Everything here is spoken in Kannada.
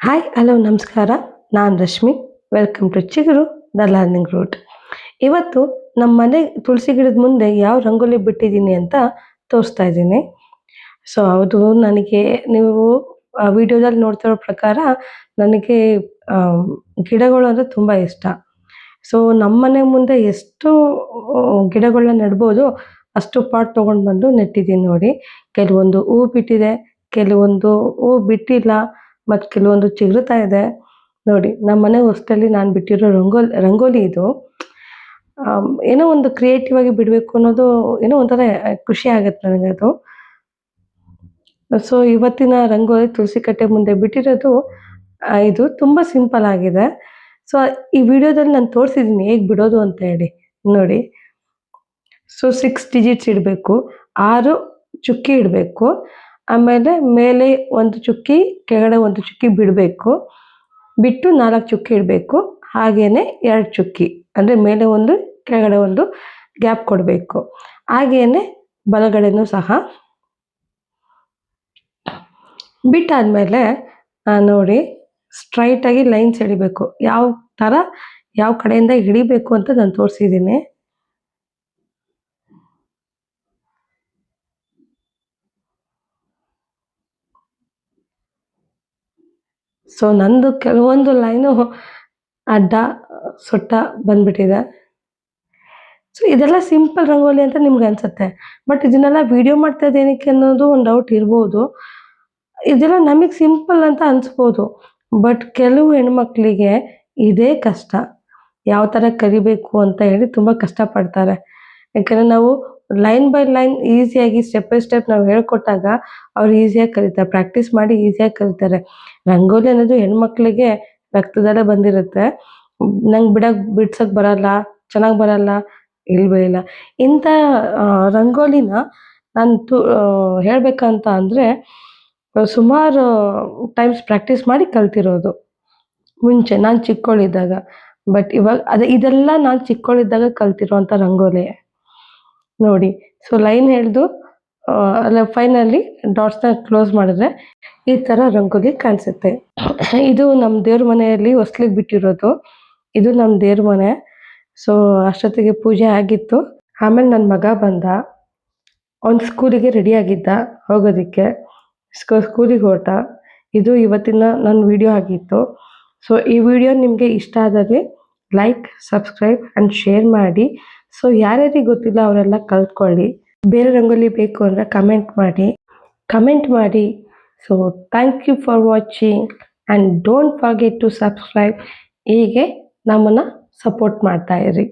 ಹಾಯ್ ಹಲೋ ನಮಸ್ಕಾರ. ನಾನು ರಶ್ಮಿ. ವೆಲ್ಕಮ್ ಟು ಚಿಗುರು ದ ಲರ್ನಿಂಗ್ ರೂಟ್. ಇವತ್ತು ನಮ್ಮ ಮನೆ ತುಳಸಿ ಗಿಡದ ಮುಂದೆ ಯಾವ ರಂಗೋಲಿ ಬಿಟ್ಟಿದ್ದೀನಿ ಅಂತ ತೋರಿಸ್ತಾ ಇದ್ದೀನಿ. ಸೊ ಅದು ನನಗೆ ನೀವು ವಿಡಿಯೋದಲ್ಲಿ ನೋಡ್ತಿರೋ ಪ್ರಕಾರ ನನಗೆ ಗಿಡಗಳು ಅಂದರೆ ತುಂಬ ಇಷ್ಟ. ಸೊ ನಮ್ಮ ಮನೆ ಮುಂದೆ ಎಷ್ಟು ಗಿಡಗಳನ್ನ ನೆಡ್ಬೋದು ಅಷ್ಟು ಪಾಟ್ ತೊಗೊಂಡು ಬಂದು ನೆಟ್ಟಿದ್ದೀನಿ ನೋಡಿ. ಕೆಲವೊಂದು ಹೂವು ಬಿಟ್ಟಿದೆ, ಕೆಲವೊಂದು ಹೂವು ಬಿಟ್ಟಿಲ್ಲ, ಮತ್ತು ಕೆಲವೊಂದು ಚಿಗುರುತ್ತಾ ಇದೆ ನೋಡಿ. ನಮ್ಮ ಮನೆ ಹೊಸ್ಟಲ್ಲಿ ನಾನು ಬಿಟ್ಟಿರೋ ರಂಗೋಲಿ ಇದು. ಏನೋ ಒಂದು ಕ್ರಿಯೇಟಿವ್ ಆಗಿ ಬಿಡಬೇಕು ಅನ್ನೋದು ಏನೋ ಒಂಥರ ಖುಷಿ ಆಗುತ್ತೆ ನನಗದು. ಸೊ ಇವತ್ತಿನ ರಂಗೋಲಿ ತುಳಸಿ ಕಟ್ಟೆ ಮುಂದೆ ಬಿಟ್ಟಿರೋದು ಇದು ತುಂಬ ಸಿಂಪಲ್ ಆಗಿದೆ. ಸೊ ಈ ವಿಡಿಯೋದಲ್ಲಿ ನಾನು ತೋರಿಸಿದ್ದೀನಿ ಹೇಗೆ ಬಿಡೋದು ಅಂತ ಹೇಳಿ ನೋಡಿ. ಸೊ 6 ಡಿಜಿಟ್ಸ್ ಇಡಬೇಕು, 6 ಚುಕ್ಕಿ ಇಡಬೇಕು, ಆಮೇಲೆ ಮೇಲೆ ಒಂದು ಚುಕ್ಕಿ ಕೆಳಗಡೆ ಒಂದು ಚುಕ್ಕಿ ಬಿಡಬೇಕು, ಬಿಟ್ಟು 4 ಚುಕ್ಕಿ ಇಡಬೇಕು, ಹಾಗೆಯೇ 2 ಚುಕ್ಕಿ ಅಂದರೆ ಮೇಲೆ ಒಂದು ಕೆಳಗಡೆ ಒಂದು ಗ್ಯಾಪ್ ಕೊಡಬೇಕು. ಹಾಗೆಯೇ ಬಲಗಡೆನೂ ಸಹ ಬಿಟ್ಟಾದಮೇಲೆ ನೋಡಿ ಸ್ಟ್ರೈಟಾಗಿ ಲೈನ್ಸ್ ಹಿಡಿಬೇಕು. ಯಾವ ಥರ ಯಾವ ಕಡೆಯಿಂದ ಹಿಡಿಬೇಕು ಅಂತ ನಾನು ತೋರಿಸಿದ್ದೀನಿ. ಸೊ ನಂದು ಕೆಲವೊಂದು ಲೈನು ಅಡ್ಡ ಸೊಟ್ಟ ಬಂದ್ಬಿಟ್ಟಿದೆ. ಸೊ ಇದೆಲ್ಲ ಸಿಂಪಲ್ ರಂಗೋಲಿ ಅಂತ ನಿಮ್ಗೆ ಅನಿಸುತ್ತೆ, ಬಟ್ ಇದನ್ನೆಲ್ಲ ವಿಡಿಯೋ ಮಾಡ್ತಾ ಇದ್ದೇನಕ್ಕೆ ಅನ್ನೋದು ಒಂದು ಡೌಟ್ ಇರ್ಬೋದು. ಇದೆಲ್ಲ ನಮಗೆ ಸಿಂಪಲ್ ಅಂತ ಅನಿಸ್ಬೋದು, ಬಟ್ ಕೆಲವು ಹೆಣ್ಮಕ್ಳಿಗೆ ಇದೇ ಕಷ್ಟ. ಯಾವ ಥರ ಕಲಿಬೇಕು ಅಂತ ಹೇಳಿ ತುಂಬ ಕಷ್ಟಪಡ್ತಾರೆ. ಯಾಕಂದರೆ ನಾವು ಲೈನ್ ಬೈ ಲೈನ್ ಈಸಿಯಾಗಿ ಸ್ಟೆಪ್ ಬೈ ಸ್ಟೆಪ್ ನಾವು ಹೇಳ್ಕೊಟ್ಟಾಗ ಅವ್ರು ಈಸಿಯಾಗಿ ಕಲಿತಾರೆ, ಪ್ರಾಕ್ಟೀಸ್ ಮಾಡಿ ಈಸಿಯಾಗಿ ಕಲಿತಾರೆ. ರಂಗೋಲಿ ಅನ್ನೋದು ಹೆಣ್ಮಕ್ಳಿಗೆ ರಕ್ತದಲ್ಲೇ ಬಂದಿರುತ್ತೆ. ನಂಗೆ ಬಿಡ್ಸೋಕ್ಕೆ ಬರಲ್ಲ, ಚೆನ್ನಾಗಿ ಬರಲ್ಲ, ಇಲ್ಲವೇ ಇಲ್ಲ. ಇಂಥ ರಂಗೋಲಿನ ನಾನು ಹೇಳಬೇಕಂತ ಅಂದರೆ ಸುಮಾರು ಟೈಮ್ಸ್ ಪ್ರಾಕ್ಟೀಸ್ ಮಾಡಿ ಕಲ್ತಿರೋದು ಮುಂಚೆ ನಾನು ಚಿಕ್ಕವಳಿದ್ದಾಗ. ಬಟ್ ಇವಾಗ ಇದೆಲ್ಲ ನಾನು ಚಿಕ್ಕವಳಿದ್ದಾಗ ಕಲ್ತಿರೋವಂಥ ರಂಗೋಲಿ ನೋಡಿ. ಸೊ ಲೈನ್ ಹಿಡಿದು ಅಲ್ಲ ಫೈನಲಿ ಡಾಟ್ಸ್ನ ಕ್ಲೋಸ್ ಮಾಡಿದ್ರೆ ಈ ಥರ ರಂಗೋಲಿ ಕಾಣಿಸುತ್ತೆ. ಇದು ನಮ್ಮ ದೇವ್ರ ಮನೆಯಲ್ಲಿ ಹೊಸ್ಲಿಗೆ ಬಿಟ್ಟಿರೋದು. ಇದು ನಮ್ಮ ದೇವ್ರ ಮನೆ. ಸೊ ಅಷ್ಟೊತ್ತಿಗೆ ಪೂಜೆ ಆಗಿತ್ತು. ಆಮೇಲೆ ನನ್ನ ಮಗ ಬಂದ, ಅವ್ನು ಸ್ಕೂಲಿಗೆ ರೆಡಿ ಆಗಿದ್ದ ಹೋಗೋದಕ್ಕೆ. ಸ್ಕೂಲಿಗೆ ಹೊರಟ. ಇದು ಇವತ್ತಿನ ನನ್ನ ವಿಡಿಯೋ ಆಗಿತ್ತು. ಸೊ ಈ ವಿಡಿಯೋ ನಿಮಗೆ ಇಷ್ಟ ಆದಲ್ಲಿ ಲೈಕ್, ಸಬ್ಸ್ಕ್ರೈಬ್ ಆ್ಯಂಡ್ ಶೇರ್ ಮಾಡಿ. ಸೊ ಯಾರ್ಯಾರಿಗೆ ಗೊತ್ತಿಲ್ಲ ಅವರೆಲ್ಲ ಕಲ್ತ್ಕೊಳ್ಳಿ. ಬೇರೆ ರಂಗೋಲಿ ಬೇಕು ಅಂದರೆ ಕಮೆಂಟ್ ಮಾಡಿ. So thank you for watching and don't forget to subscribe. ಹೀಗೆ ನಮ್ಮನ್ನು ಸಪೋರ್ಟ್ ಮಾಡ್ತಾಯಿರಿ.